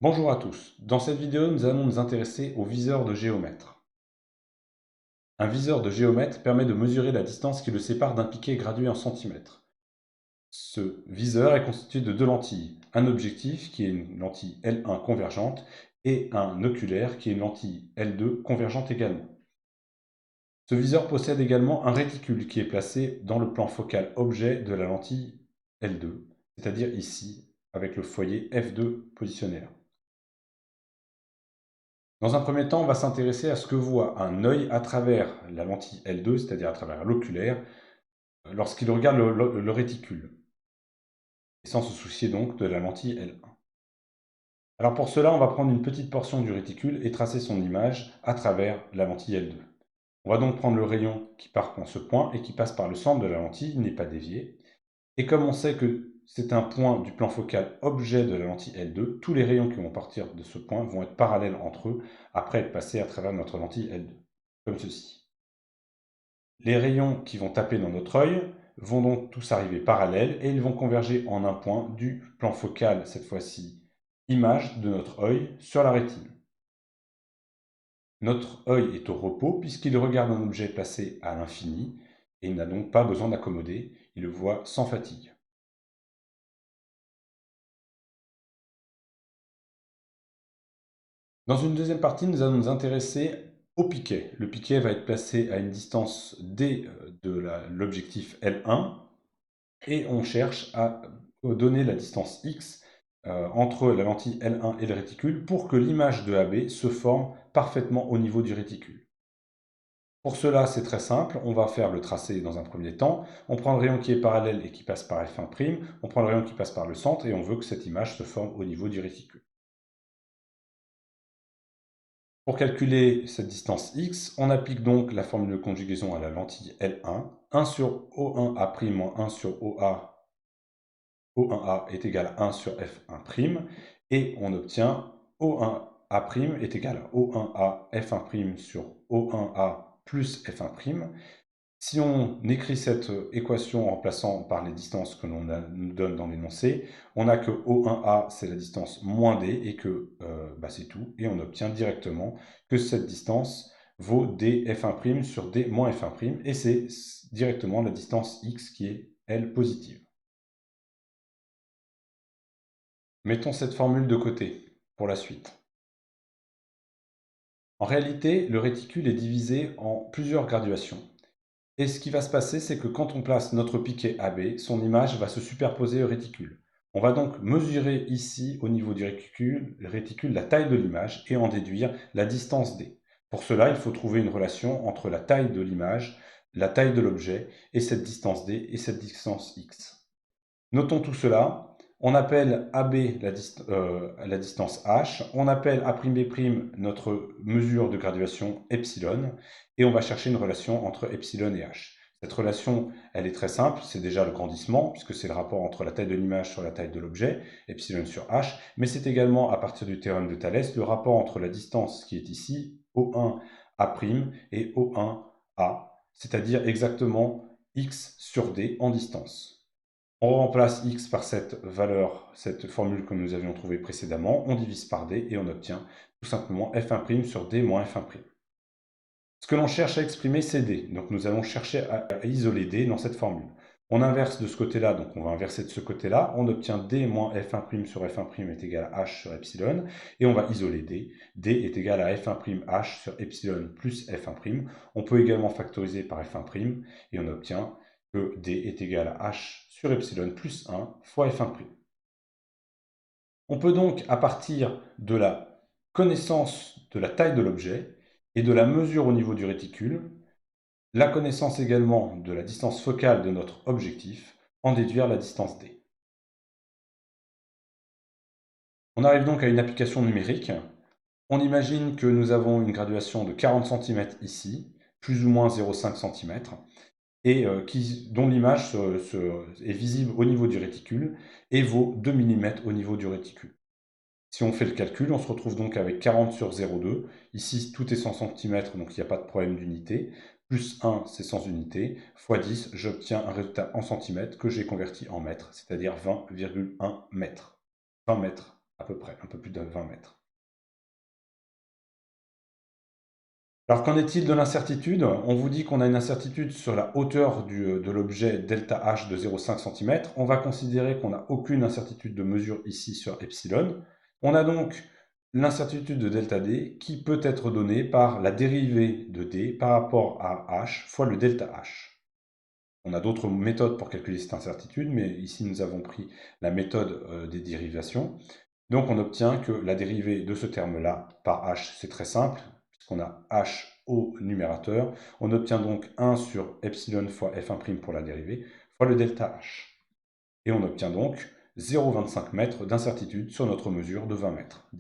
Bonjour à tous. Dans cette vidéo, nous allons nous intéresser au viseur de géomètre. Un viseur de géomètre permet de mesurer la distance qui le sépare d'un piquet gradué en centimètres. Ce viseur est constitué de deux lentilles, un objectif qui est une lentille L1 convergente et un oculaire qui est une lentille L2 convergente également. Ce viseur possède également un réticule qui est placé dans le plan focal objet de la lentille L2, c'est-à-dire ici, avec le foyer F2 positionné là. Dans un premier temps, on va s'intéresser à ce que voit un œil à travers la lentille L2, c'est-à-dire à travers l'oculaire, lorsqu'il regarde le réticule, et sans se soucier donc de la lentille L1. Alors pour cela, on va prendre une petite portion du réticule et tracer son image à travers la lentille L2. On va donc prendre le rayon qui part dans ce point et qui passe par le centre de la lentille, il n'est pas dévié. Et comme on sait que c'est un point du plan focal objet de la lentille L2, tous les rayons qui vont partir de ce point vont être parallèles entre eux après être passés à travers notre lentille L2, comme ceci. Les rayons qui vont taper dans notre œil vont donc tous arriver parallèles et ils vont converger en un point du plan focal, cette fois-ci, image de notre œil sur la rétine. Notre œil est au repos puisqu'il regarde un objet placé à l'infini et il n'a donc pas besoin d'accommoder, il le voit sans fatigue. Dans une deuxième partie, nous allons nous intéresser au piquet. Le piquet va être placé à une distance d de l'objectif L1 et on cherche à donner la distance x entre la lentille L1 et le réticule pour que l'image de AB se forme parfaitement au niveau du réticule. Pour cela, c'est très simple, on va faire le tracé dans un premier temps, on prend le rayon qui est parallèle et qui passe par F1', on prend le rayon qui passe par le centre et on veut que cette image se forme au niveau du réticule. Pour calculer cette distance x, on applique donc la formule de conjugaison à la lentille L1, 1 sur O1A' moins 1 sur O1A est égal à 1 sur F1', et on obtient O1A' est égal à O1A F1' sur O1A plus F1'. Si on écrit cette équation en remplaçant par les distances que l'on nous donne dans l'énoncé, on a que O1A c'est la distance moins D et que c'est tout. Et on obtient directement que cette distance vaut D F1' sur D moins F1'. Et c'est directement la distance X qui est, elle, positive. Mettons cette formule de côté pour la suite. En réalité, le réticule est divisé en plusieurs graduations. Et ce qui va se passer, c'est que quand on place notre piquet AB, son image va se superposer au réticule. On va donc mesurer ici, au niveau du réticule, la taille de l'image et en déduire la distance D. Pour cela, il faut trouver une relation entre la taille de l'image, la taille de l'objet, et cette distance D et cette distance X. Notons tout cela. On appelle AB la distance h, on appelle A'B' notre mesure de graduation epsilon, et on va chercher une relation entre epsilon et h. Cette relation, elle est très simple, c'est déjà le grandissement, puisque c'est le rapport entre la taille de l'image sur la taille de l'objet, epsilon sur h, mais c'est également, à partir du théorème de Thalès, le rapport entre la distance qui est ici, O1A' et O1A, c'est-à-dire exactement x sur d en distance. On remplace x par cette valeur, cette formule que nous avions trouvée précédemment, on divise par d et on obtient tout simplement f1' sur d moins f1'. Ce que l'on cherche à exprimer, c'est d, donc nous allons chercher à isoler d dans cette formule. On inverse de ce côté-là, donc on va inverser de ce côté-là, on obtient d moins f1' sur f1' est égal à h sur epsilon, et on va isoler d. d est égal à f1' h sur epsilon plus f1'. On peut également factoriser par f1', et on obtient que d est égal à h sur epsilon plus 1 fois f1'. On peut donc, à partir de la connaissance de la taille de l'objet et de la mesure au niveau du réticule, la connaissance également de la distance focale de notre objectif, en déduire la distance d. On arrive donc à une application numérique. On imagine que nous avons une graduation de 40 cm ici, plus ou moins 0,5 cm, et dont l'image est visible au niveau du réticule et vaut 2 mm au niveau du réticule. Si on fait le calcul, on se retrouve donc avec 40 sur 0,2. Ici, tout est 100 cm, donc il n'y a pas de problème d'unité. Plus 1, c'est sans unité. Fois 10, j'obtiens un résultat en centimètres que j'ai converti en mètres, c'est-à-dire 20,1 mètres. 20 mètres à peu près, un peu plus de 20 mètres. Alors qu'en est-il de l'incertitude? On vous dit qu'on a une incertitude sur la hauteur de l'objet ΔH de 0,5 cm. On va considérer qu'on n'a aucune incertitude de mesure ici sur epsilon. On a donc l'incertitude de ΔD qui peut être donnée par la dérivée de D par rapport à H fois le ΔH. On a d'autres méthodes pour calculer cette incertitude, mais ici nous avons pris la méthode des dérivations. Donc on obtient que la dérivée de ce terme-là par h, c'est très simple, puisqu'on a h au numérateur. On obtient donc 1 sur epsilon fois f1' pour la dérivée, fois le delta h. Et on obtient donc 0,25 mètres d'incertitude sur notre mesure de 20 mètres.